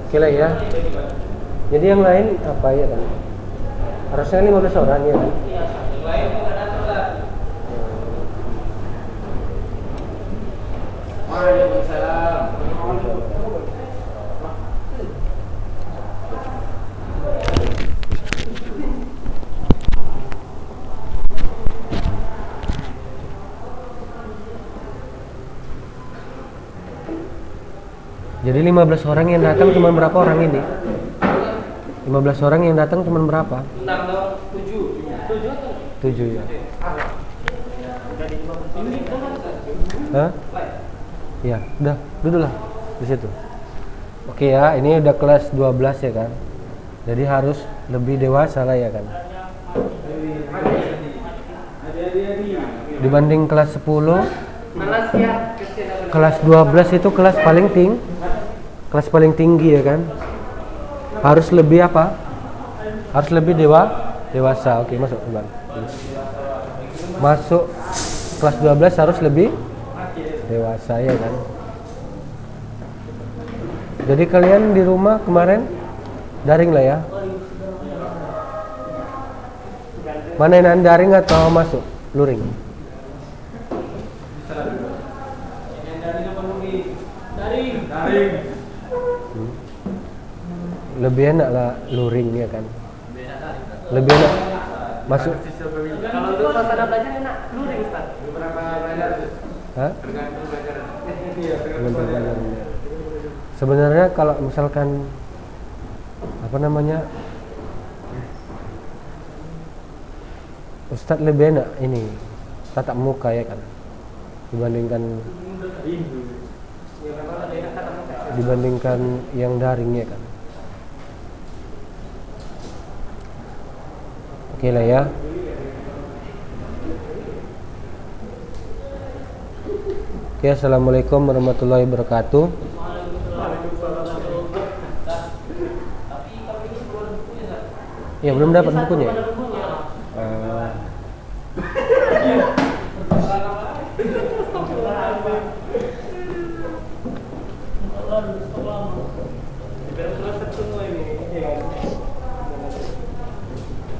Oke lah ya. Jadi yang lain apa ya kan? Harusnya 15 orang ya kan? Yang lain nggak datang lah. Waalaikumsalam. Jadi 15 orang yang datang cuma berapa orang ini? 15 orang yang datang cuma berapa? 6 atau 7. 7 ya. Hah? Ya, udah, duduk lah di situ. Oke ya, ini udah kelas 12 ya kan. Jadi harus lebih dewasa lah ya kan. Dibanding kelas 10, kelas 12 itu kelas paling tinggi. Kelas paling tinggi ya kan. Harus lebih apa? Harus lebih dewasa. Oke, masuk Bang. Masuk kelas 12 harus lebih dewasa ya kan. Jadi kalian di rumah kemarin daring lah ya. Mana yang daring atau masuk luring? Daring. Lebih enak lah luring ya kan. Lebih enak masuk. Kalau untuk suasana belajar enak luring Ustaz. Beberapa belajar. Hah? Tergantung belajar. Tergantung pelajarannya. Sebenarnya kalau misalkan apa namanya, Ustadz lebih enak ini tatap muka ya kan, dibandingkan yang daring ya kan. Oke lah ya. Oke, assalamualaikum warahmatullahi wabarakatuh. Ya, belum dapat bukunya.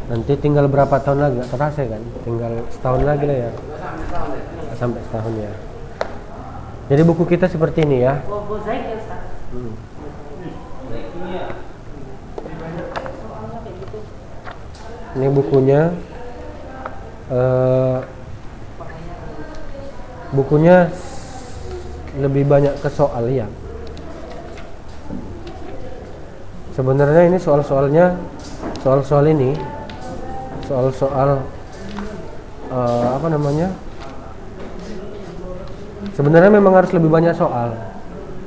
Nanti tinggal berapa tahun lagi? Nggak terasa kan? Tinggal setahun lagi lah ya. Sampai setahun ya. Jadi buku kita seperti ini ya. Ini bukunya. Bukunya lebih banyak ke soal ya. Sebenarnya ini soal-soalnya, soal-soal ini, soal-soal apa namanya? Sebenarnya memang harus lebih banyak soal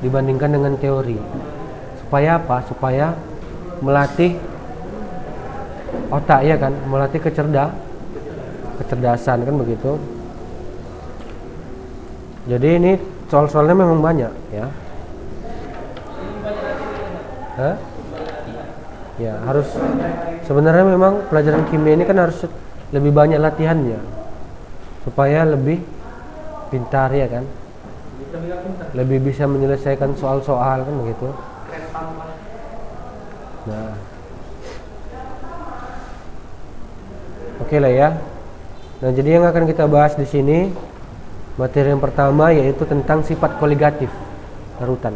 dibandingkan dengan teori. Supaya apa? Supaya melatih otak ya kan, melatih kecerdasan kan begitu. Jadi ini soal-soalnya memang banyak ya. Hah? Ya harus. Sebenarnya memang pelajaran kimia ini kan harus lebih banyak latihannya supaya lebih pintar ya kan. Lebih bisa menyelesaikan soal-soal kan begitu. Nah, oke lah ya. Nah, jadi yang akan kita bahas di sini materi yang pertama yaitu tentang sifat koligatif larutan.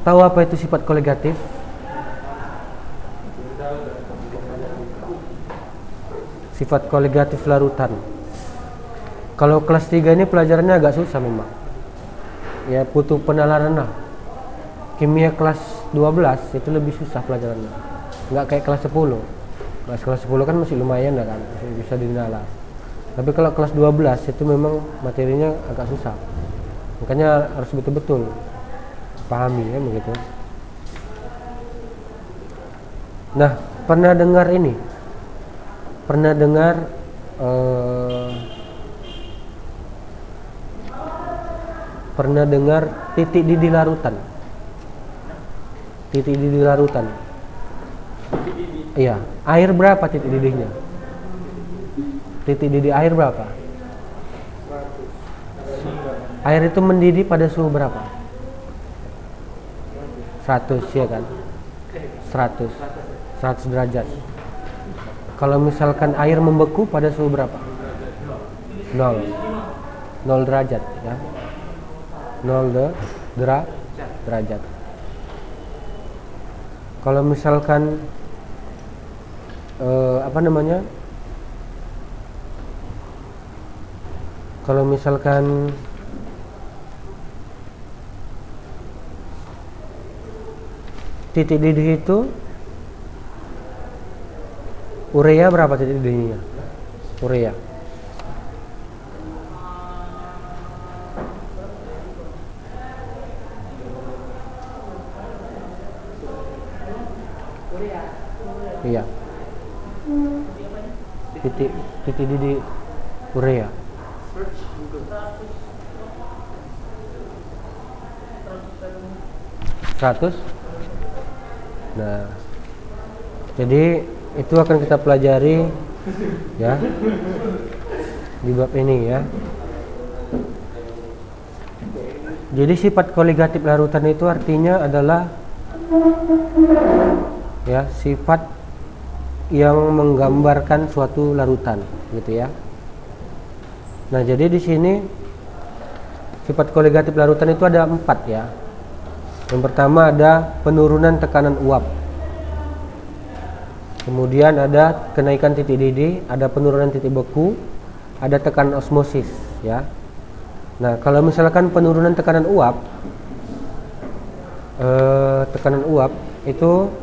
Tahu apa itu sifat koligatif? Sifat koligatif larutan. Kalau kelas 3 ini pelajarannya agak susah memang. Ya butuh penalaran lah. Kimia kelas 12 itu lebih susah pelajarannya. Enggak kayak kelas 10. Kelas 10 kan masih lumayan lah kan, masih bisa dinala. Tapi kalau kelas 12 itu memang materinya agak susah. Makanya harus betul-betul pahami ya begitu. Nah, pernah dengar ini? Pernah dengar titik didih larutan? Titik didih larutan. Iya, air berapa titik didihnya? Titik didih air berapa? Air itu mendidih pada suhu berapa? 100 ya kan, 100 derajat. Kalau misalkan air membeku pada suhu berapa? 0 derajat ya, 0 derajat. Kalau misalkan kalau misalkan titik didih itu urea berapa titik didihnya? Urea iya, titik didih urea 100. Nah, jadi itu akan kita pelajari ya di bab ini ya. Jadi sifat koligatif larutan itu artinya adalah ya sifat yang menggambarkan suatu larutan gitu ya. Nah, jadi di sini sifat koligatif larutan itu ada 4 ya. Yang pertama ada penurunan tekanan uap. Kemudian ada kenaikan titik didih, ada penurunan titik beku, ada tekanan osmosis ya. Nah, kalau misalkan penurunan tekanan uap itu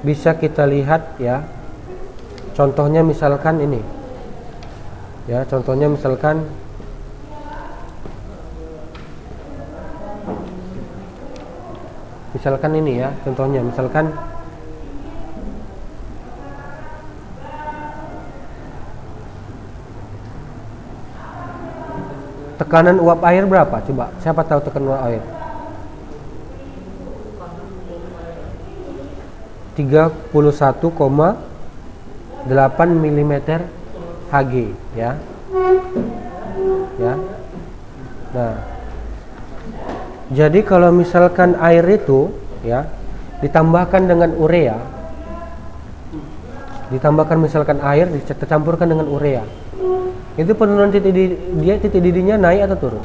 bisa kita lihat ya. Contohnya misalkan ini. Ya, contohnya misalkan ini ya, contohnya misalkan tekanan uap air berapa? Coba, siapa tahu tekanan uap air? 31,8 mm Hg ya. Ya. Nah, jadi kalau misalkan air itu ya ditambahkan dengan urea, misalkan air dicampurkan dengan urea, itu penurunan titik didihnya naik atau turun?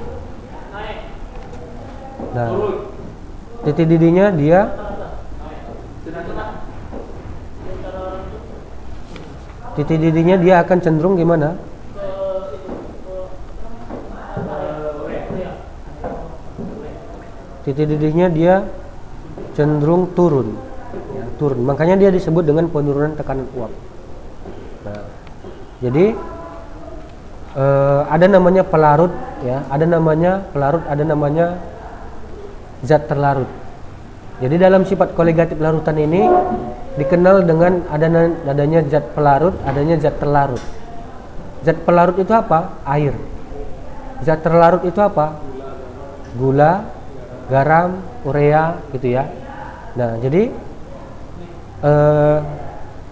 Nah, titik didihnya dia akan cenderung gimana? Titik didihnya dia cenderung turun ya, makanya dia disebut dengan penurunan tekanan uap. Nah, jadi ada namanya pelarut ya, ada namanya zat terlarut. Jadi dalam sifat koligatif larutan ini dikenal dengan adanya zat pelarut, adanya zat terlarut. Zat pelarut itu apa? Air. Zat terlarut itu apa? Gula, garam, urea gitu ya. Nah, jadi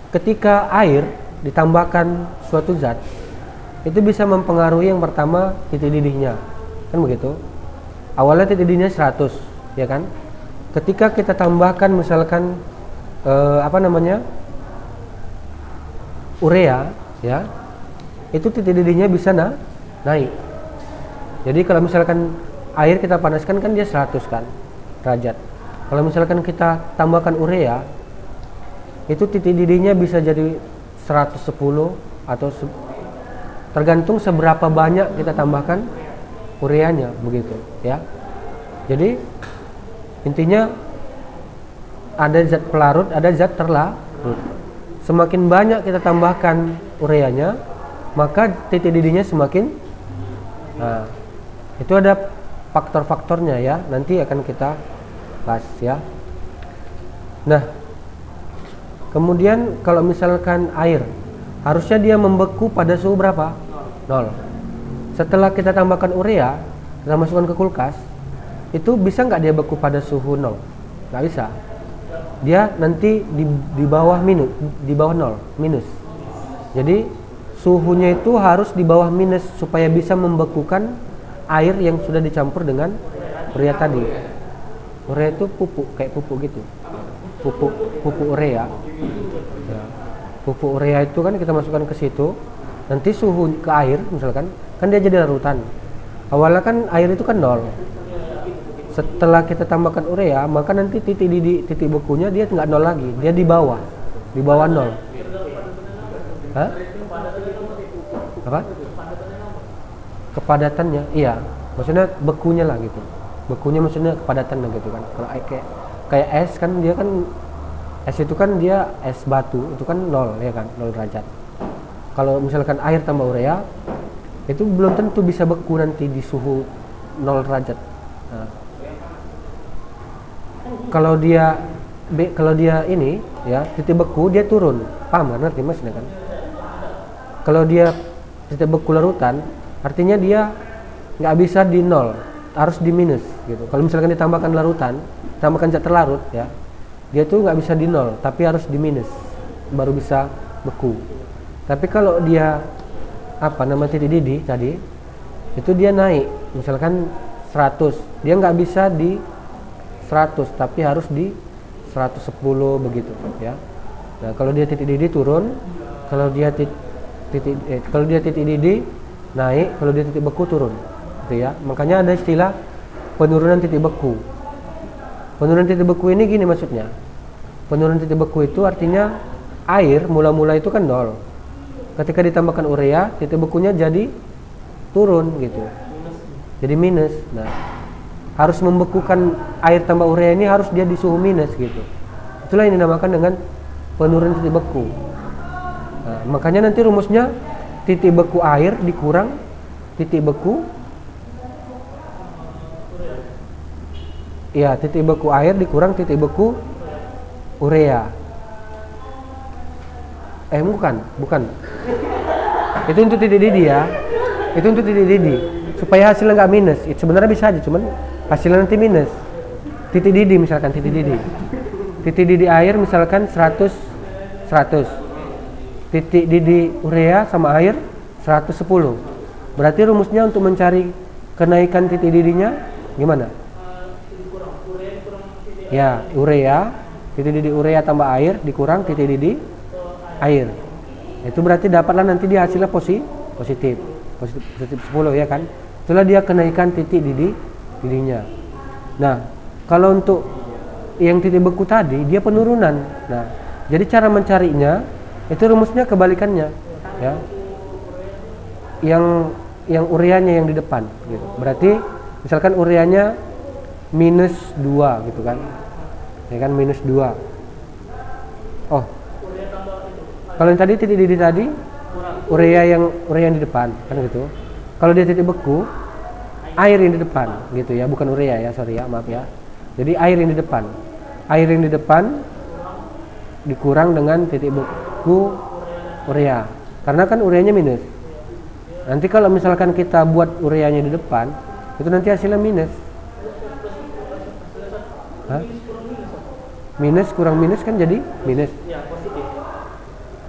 ketika air ditambahkan suatu zat, itu bisa mempengaruhi yang pertama titik didihnya, kan begitu. Awalnya titik didihnya 100 ya kan. Ketika kita tambahkan misalkan urea ya, itu titik didihnya bisa naik. Jadi kalau misalkan air kita panaskan kan dia 100 kan derajat. Kalau misalkan kita tambahkan urea, itu titik didihnya bisa jadi 110 atau tergantung seberapa banyak kita tambahkan ureanya begitu ya. Jadi intinya ada zat pelarut, ada zat terlarut. Semakin banyak kita tambahkan ureanya, maka titik didihnya semakin. Nah, itu ada faktor-faktornya ya, nanti akan kita bahas ya. Nah, kemudian kalau misalkan air, harusnya dia membeku pada suhu berapa? 0. Setelah kita tambahkan urea, kita masukkan ke kulkas, itu bisa nggak dia beku pada suhu 0? Nggak bisa. Dia nanti di bawah 0, minus. Jadi suhunya itu harus di bawah minus supaya bisa membekukan air yang sudah dicampur dengan urea tadi. Urea itu pupuk, kayak pupuk gitu. Pupuk urea. Ya. Pupuk urea itu kan kita masukkan ke situ, nanti suhu ke air misalkan, kan dia jadi larutan. Awalnya kan air itu kan 0. Setelah kita tambahkan urea, maka nanti titik bekunya dia nggak 0 lagi, dia di bawah 0. Hah? Apa? Kepadatannya, iya. Maksudnya bekunya lah gitu. Bekunya maksudnya kepadatannya gitu kan. Kalau kayak es kan dia kan, es itu kan dia es batu itu kan 0 ya kan, 0 derajat. Kalau misalkan air tambah urea itu belum tentu bisa beku nanti di suhu 0 derajat. Nah, kalau dia ini ya titik beku dia turun, paham kan, ngerti maksudnya kan? Kalau dia titik beku larutan artinya dia nggak bisa di 0, harus di minus gitu. Kalau misalkan ditambahkan larutan, tambahkan zat terlarut ya, dia tuh nggak bisa di 0 tapi harus di minus baru bisa beku. Tapi kalau dia titik didih tadi itu dia naik misalkan 100, dia nggak bisa di 100 tapi harus di 110 begitu ya. Nah, kalau dia titik didih turun, kalau dia titik didih naik, kalau dia titik beku turun gitu ya. Makanya ada istilah penurunan titik beku. Penurunan titik beku ini gini maksudnya. Penurunan titik beku itu artinya air mula-mula itu kan 0. Ketika ditambahkan urea, titik bekunya jadi turun gitu. Jadi minus. Nah, harus membekukan air tambah urea ini harus dia di suhu minus gitu. Itulah yang dinamakan dengan penurunan titik beku. Nah, makanya nanti rumusnya titik beku air dikurang titik beku titik beku air dikurang titik beku urea. Bukan. Itu untuk titik didih ya. Itu untuk titik didih. Supaya hasilnya nggak minus. Itu sebenarnya bisa aja, cuman hasilnya nanti minus. Titik didih misalkan titik didih air misalkan 100. Titik didih urea sama air 110. Berarti rumusnya untuk mencari kenaikan titik didihnya gimana? Ya, titik didih urea tambah air dikurang titik didih air. Itu berarti dapatlah nanti dia hasilnya positif 10 ya kan. Itulah dia kenaikan titik didihnya. Nah, kalau untuk yang titik beku tadi dia penurunan. Nah, jadi cara mencarinya itu rumusnya kebalikannya ya. Yang ureanya yang di depan gitu. Berarti misalkan ureanya minus 2 gitu kan. Ya kan, minus 2. Oh. Kalau yang tadi titik didih tadi urea yang di depan kan gitu. Kalau dia titik beku, air yang di depan gitu ya, bukan urea ya, sorry ya, maaf ya. Jadi air yang di depan. Air yang di depan dikurang dengan titik beku urea. Karena kan ureanya minus. Nanti kalau misalkan kita buat ureanya di depan, itu nanti hasilnya minus. Hah? Minus kurang minus kan jadi minus.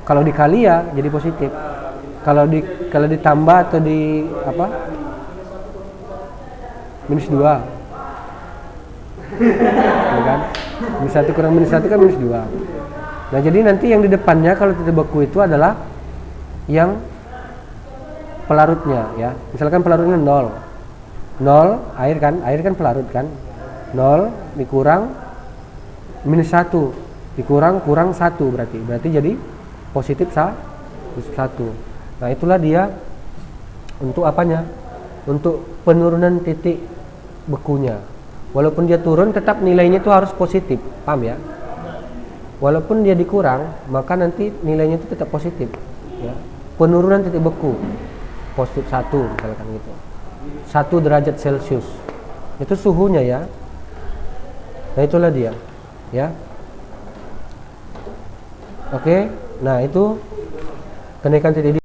Kalau dikali ya jadi positif. Kalau ditambah atau di apa? Minus 2. Ya kan? Minus 1 kurang minus 1 kan minus 2. Nah, jadi nanti yang di depannya kalau titik beku itu adalah yang pelarutnya ya. Misalkan pelarutnya 0. Air kan pelarut kan. 0 dikurang minus 1 dikurang kurang 1 berarti jadi positif 1. Nah, itulah dia untuk apanya? Untuk penurunan titik bekunya. Walaupun dia turun tetap nilainya itu harus positif, paham ya? Walaupun dia dikurang, maka nanti nilainya itu tetap positif ya. Penurunan titik beku positif 1 misalkan gitu. 1 derajat Celcius. Itu suhunya ya. Nah, itulah dia ya. Oke. Nah, itu kenaikan titik